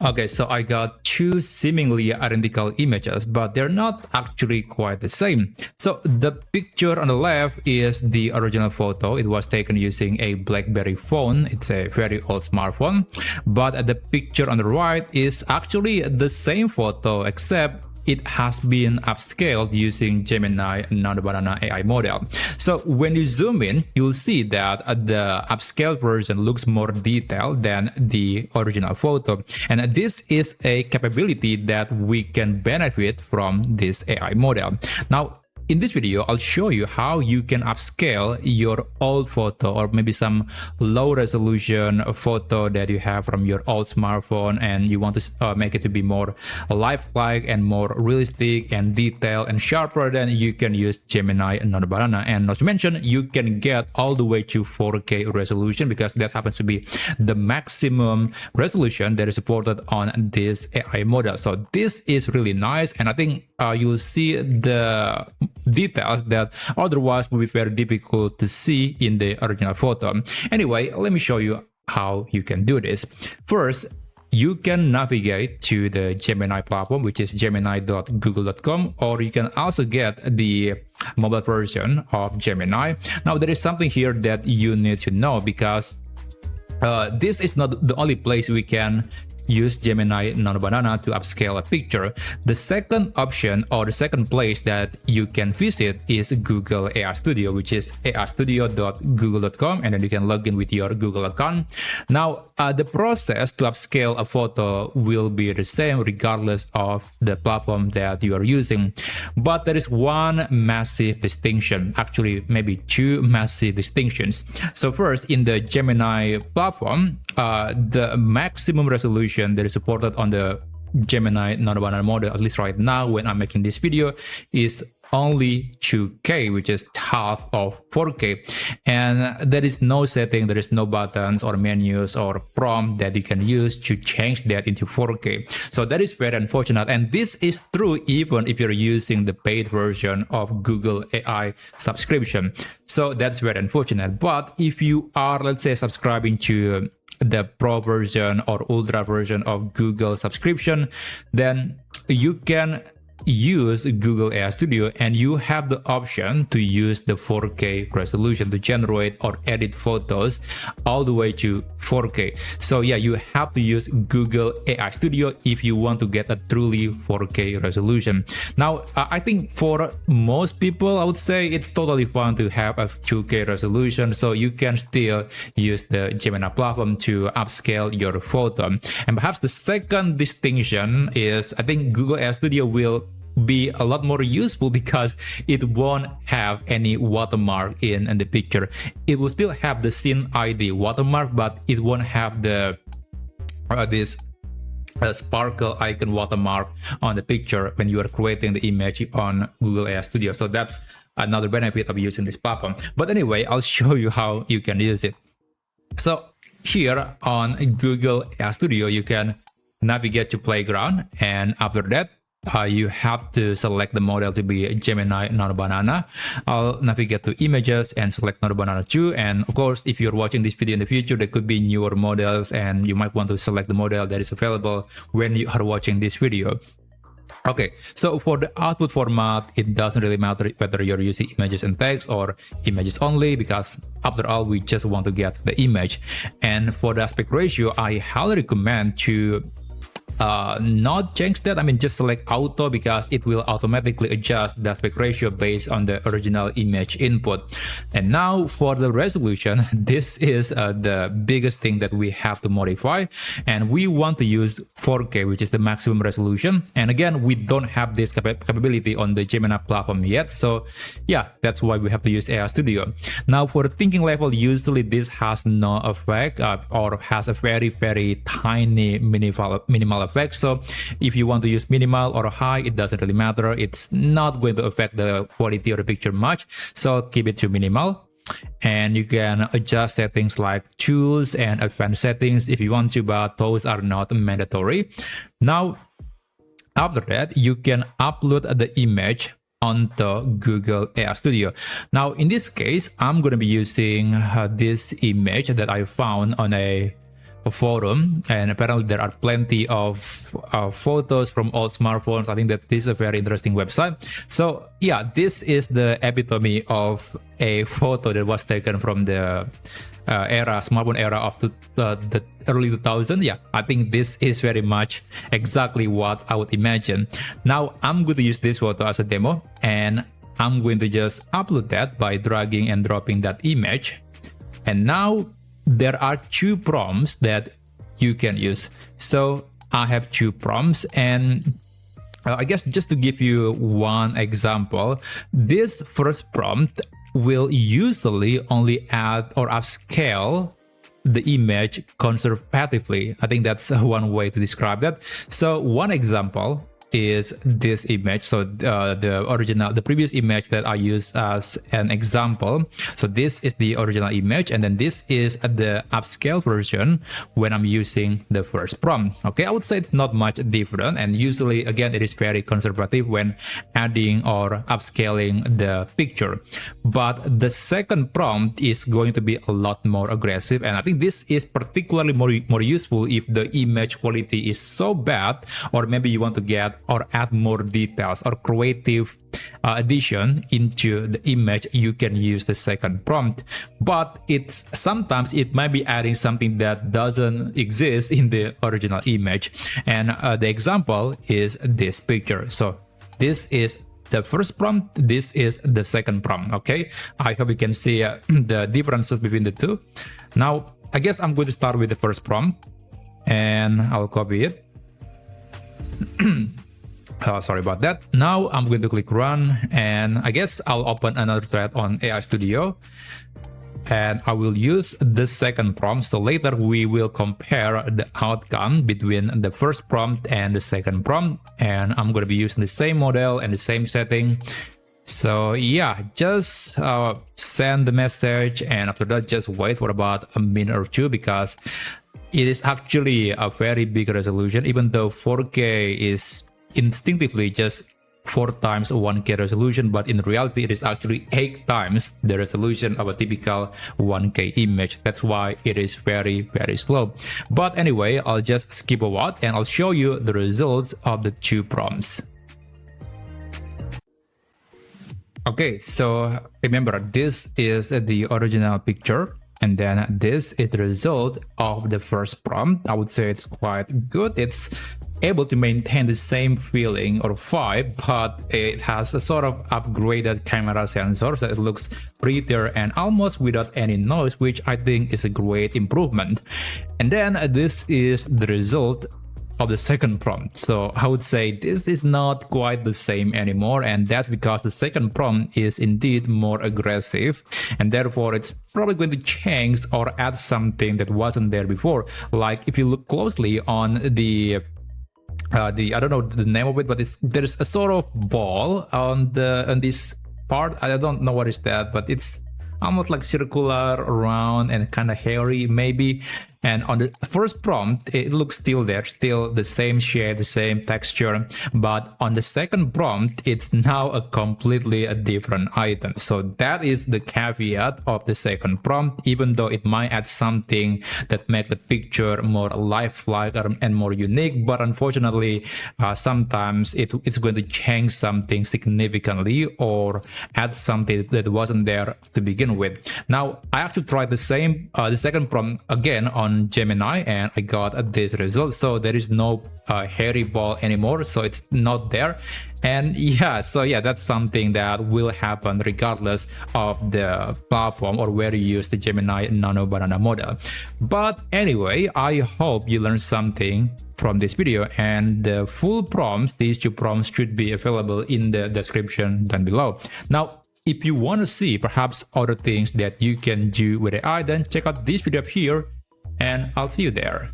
Okay, so I got two seemingly identical images, but they're not actually quite the same. So the picture on the left is the original photo. It was taken using a BlackBerry phone. It's a very old smartphone. But the picture on the right is actually the same photo, except it has been upscaled using Gemini Nano Banana AI model. So when you zoom in, you'll see that the upscaled version looks more detailed than the original photo. And this is a capability that we can benefit from this AI model. Now, in this video, I'll show you how you can upscale your old photo or maybe some low resolution photo that you have from your old smartphone and you want to make it to be more lifelike and more realistic and detailed and sharper. Then you can use Gemini Nano Banana. And not to mention, you can get all the way to 4K resolution because that happens to be the maximum resolution that is supported on this AI model. So this is really nice, and I think you'll see the details that otherwise would be very difficult to see in the original photo. Anyway, let me show you how you can do this. First, you can navigate to the Gemini platform, which is gemini.google.com, or you can also get the mobile version of Gemini. Now, there is something here that you need to know because this is not the only place we can use Gemini Nano Banana to upscale a picture. The second option or the second place that you can visit is Google AI Studio, which is aistudio.google.com, and then you can log in with your Google account. Now, the process to upscale a photo will be the same regardless of the platform that you are using. But there is one massive distinction, actually maybe two massive distinctions. So first, in the Gemini platform, the maximum resolution that is supported on the Gemini Nano Banana model, at least right now when I'm making this video, is only 2K, which is half of 4K. And there is no setting, there is no buttons or menus or prompt that you can use to change that into 4K. So that is very unfortunate. And this is true even if you're using the paid version of Google AI subscription. So that's very unfortunate. But if you are, let's say, subscribing to the pro version or ultra version of Google subscription, then you can use Google AI Studio and you have the option to use the 4K resolution to generate or edit photos all the way to 4K. So yeah, you have to use Google AI Studio if you want to get a truly 4K resolution. Now, I think for most people, I would say it's totally fine to have a 2K resolution, so you can still use the Gemini platform to upscale your photo. And perhaps the second distinction is I think Google AI Studio will be a lot more useful because it won't have any watermark in the picture. It will still have the scene ID watermark, but it won't have the this sparkle icon watermark on the picture when you are creating the image on Google AI Studio. So that's another benefit of using this platform. But anyway, I'll show you how you can use it. So here on Google AI Studio, you can navigate to Playground, and after that, you have to select the model to be Gemini Nano Banana. I'll navigate to images and select Nano Banana 2. And of course, if you're watching this video in the future, there could be newer models and you might want to select the model that is available when you are watching this video. Okay, so for the output format, it doesn't really matter whether you're using images and text or images only, because after all, we just want to get the image. And for the aspect ratio, I highly recommend to not change that. I mean, just select auto because it will automatically adjust the aspect ratio based on the original image input. And now for the resolution, this is the biggest thing that we have to modify, and we want to use 4K, which is the maximum resolution. And again, we don't have this capability on the Gemini platform yet, so yeah, that's why we have to use AI Studio. Now for the thinking level, usually this has no effect or has a very tiny minimal effect. So if you want to use minimal or high, it doesn't really matter. It's not going to affect the quality of the picture much, so keep it to minimal. And you can adjust settings like tools and advanced settings if you want to, but those are not mandatory. Now after that, you can upload the image onto Google AI Studio. Now in this case, I'm going to be using this image that I found on a forum, and apparently there are plenty of photos from old smartphones. I think that this is a very interesting website. So yeah, this is the epitome of a photo that was taken from the smartphone era of the early 2000s. Yeah, I think this is very much exactly what I would imagine. Now I'm going to use this photo as a demo, and I'm going to just upload that by dragging and dropping that image. And now there are two prompts that you can use. So I have two prompts, and I guess just to give you one example, this first prompt will usually only add or upscale the image conservatively. I think that's one way to describe that. So one example is this image. So the previous image that I used as an example. So this is the original image, and then this is the upscale version when I'm using the first prompt. Okay, I would say it's not much different, and usually again it is very conservative when adding or upscaling the picture. But the second prompt is going to be a lot more aggressive, and I think this is particularly more useful if the image quality is so bad, or maybe you want to get or add more details or creative addition into the image. You can use the second prompt, but sometimes it might be adding something that doesn't exist in the original image. And the example is this picture. So this is the first prompt, this is the second prompt. Okay, I hope you can see the differences between the two. Now I guess I'm going to start with the first prompt, and I'll copy it. Sorry about that. Now I'm going to click run, and I guess I'll open another thread on AI Studio, and I will use the second prompt. So later we will compare the outcome between the first prompt and the second prompt, and I'm going to be using the same model and the same setting. So yeah, just send the message, and after that just wait for about a minute or two, because it is actually a very big resolution. Even though 4K is instinctively just 4 times 1K resolution, but in reality it is actually 8 times the resolution of a typical 1K image. That's why it is very slow. But anyway, I'll just skip a lot and I'll show you the results of the two prompts. Okay, so remember, this is the original picture, and then this is the result of the first prompt. I would say it's quite good. It's able to maintain the same feeling or vibe, but it has a sort of upgraded camera sensor, so it looks prettier and almost without any noise, which I think is a great improvement. And then this is the result of the second prompt. So I would say this is not quite the same anymore, and that's because the second prompt is indeed more aggressive, and therefore it's probably going to change or add something that wasn't there before. Like if you look closely on the I don't know the name of it, but there's a sort of ball on this part. I don't know what is that, but it's almost like circular, round, and kind of hairy maybe. And on the first prompt, it looks still there, still the same shade, the same texture. But on the second prompt, it's now a completely different item. So that is the caveat of the second prompt, even though it might add something that makes the picture more lifelike and more unique. But unfortunately, sometimes it's going to change something significantly or add something that wasn't there to begin with. Now, I actually tried the second prompt again on Gemini, and I got this result. So there is no hairy ball anymore, so it's not there. And yeah, so yeah, that's something that will happen regardless of the platform or where you use the Gemini Nano Banana model. But anyway, I hope you learned something from this video, and the full prompts, these two prompts, should be available in the description down below. Now, if you want to see perhaps other things that you can do with AI, then check out this video up here, and I'll see you there.